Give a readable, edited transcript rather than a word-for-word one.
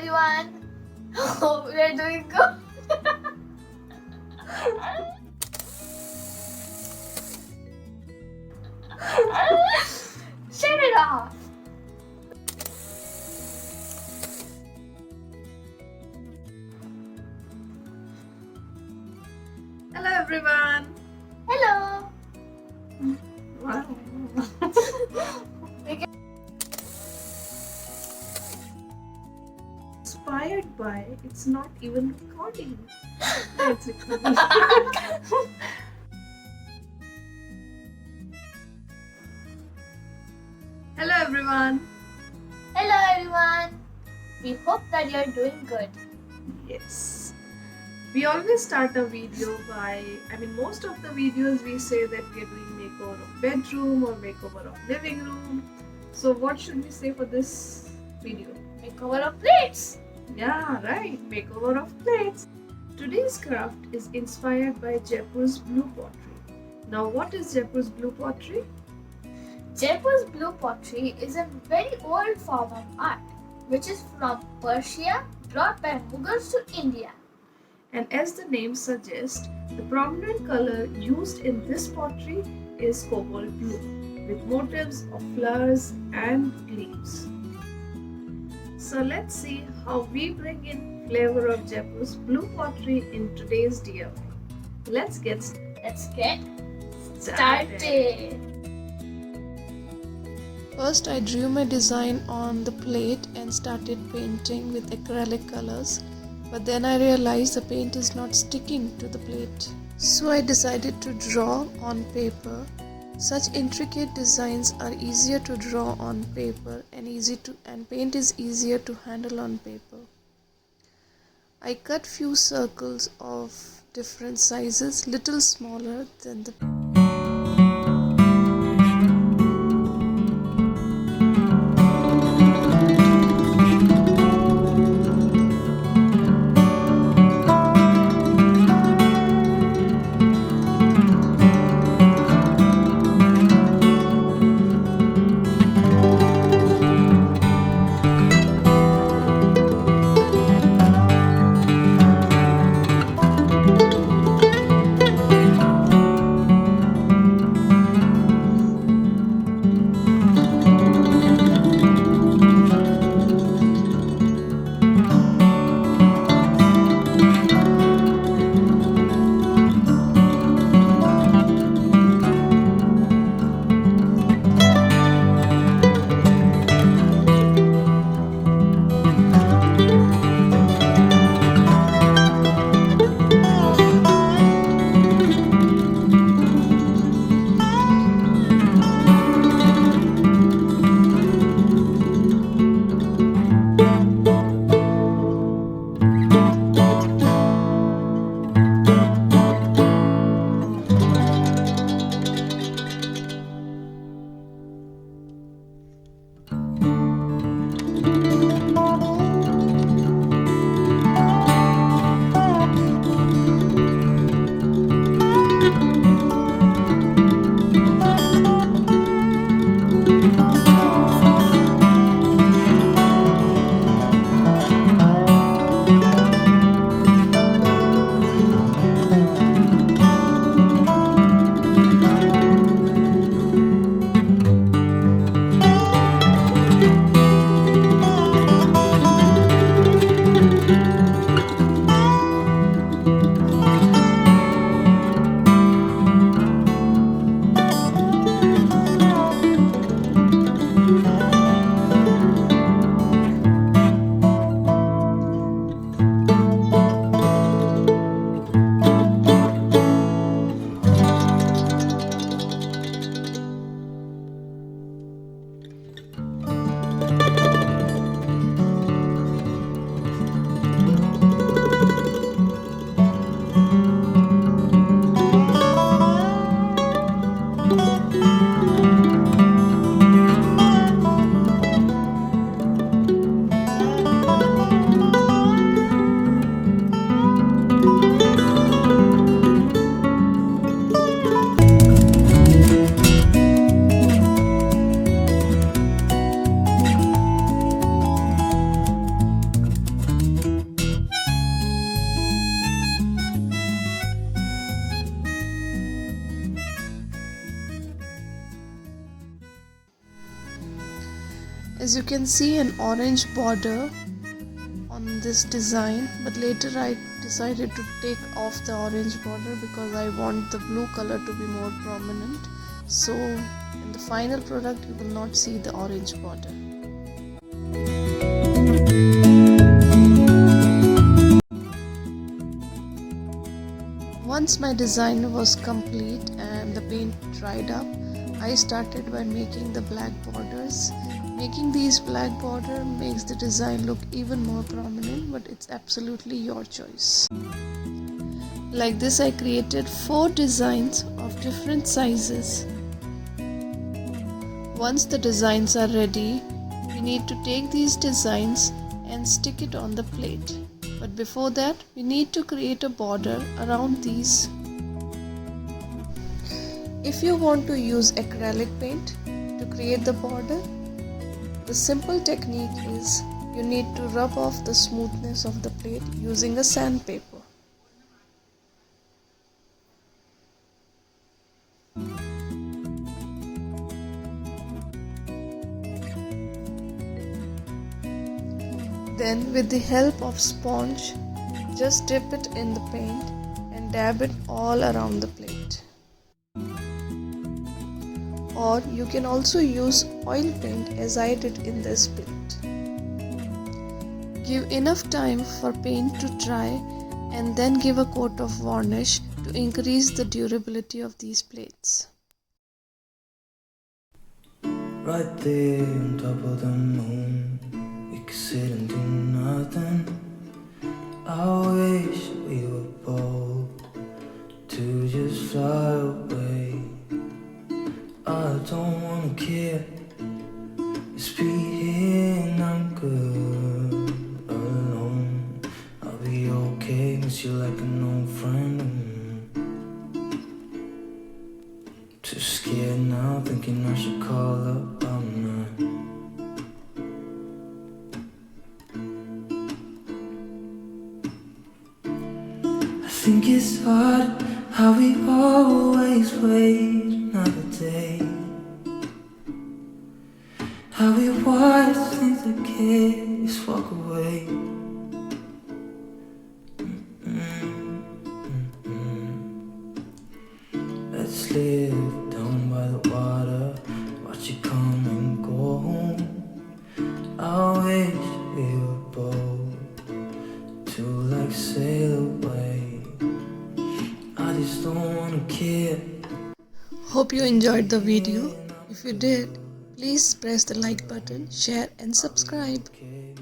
everyone. Hope we are doing good. Shut it off. Hello everyone. Hello. Wow. Inspired by, it's not even recording. It's recording. Hello everyone. Hello everyone. We hope that you are doing good. Yes. We always start a video by, most of the videos we say that we are doing makeover of bedroom or makeover of living room. So what should we say for this video? Makeover of plates. Yeah, right. Makeover of plates. Today's craft is inspired by Jaipur's Blue Pottery. Now, what is Jaipur's Blue Pottery? Jaipur's Blue Pottery is a very old form of art, which is from Persia, brought by Mughals to India. And as the name suggests, the prominent color used in this pottery is cobalt blue, with motifs of flowers and leaves. So let's see how we bring in flavor of Jaipur's Blue Pottery in today's DIY. Let's get started. First, I drew my design on the plate and started painting with acrylic colors. But then I realized the paint is not sticking to the plate. So I decided to draw on paper. Such intricate designs are easier to draw on paper and paint is easier to handle on paper. I cut few circles of different sizes, little smaller than the As you can see, an orange border on this design, but later I decided to take off the orange border because I want the blue color to be more prominent. So in the final product you will not see the orange border. Once my design was complete and the paint dried up, I started by making the black borders. Making these black border makes the design look even more prominent, but it's absolutely your choice. Like this, I created 4 designs of different sizes. Once the designs are ready, we need to take these designs and stick it on the plate. But before that, we need to create a border around these. If you want to use acrylic paint to create the border, the simple technique is you need to rub off the smoothness of the plate using a sandpaper. Then with the help of sponge, just dip it in the paint and dab it all around the plate. Or you can also use oil paint as I did in this plate. Give enough time for paint to dry and then give a coat of varnish to increase the durability of these plates. Right there on top of the moon, we could sit and do nothing. I wish we were bold to just fly away. I don't wanna care, just be here and I'm good alone. I'll be okay, miss you like an old friend. Too scared now, thinking I should call up all night. I think it's hard how we always wait another day. How we watch things that can't walk away. Let's live down by the water, watch it come and go home. I wish we were bold to like sail away. I just don't wanna care. Hope you enjoyed the video. If you did, please press the like button, share and subscribe. Okay,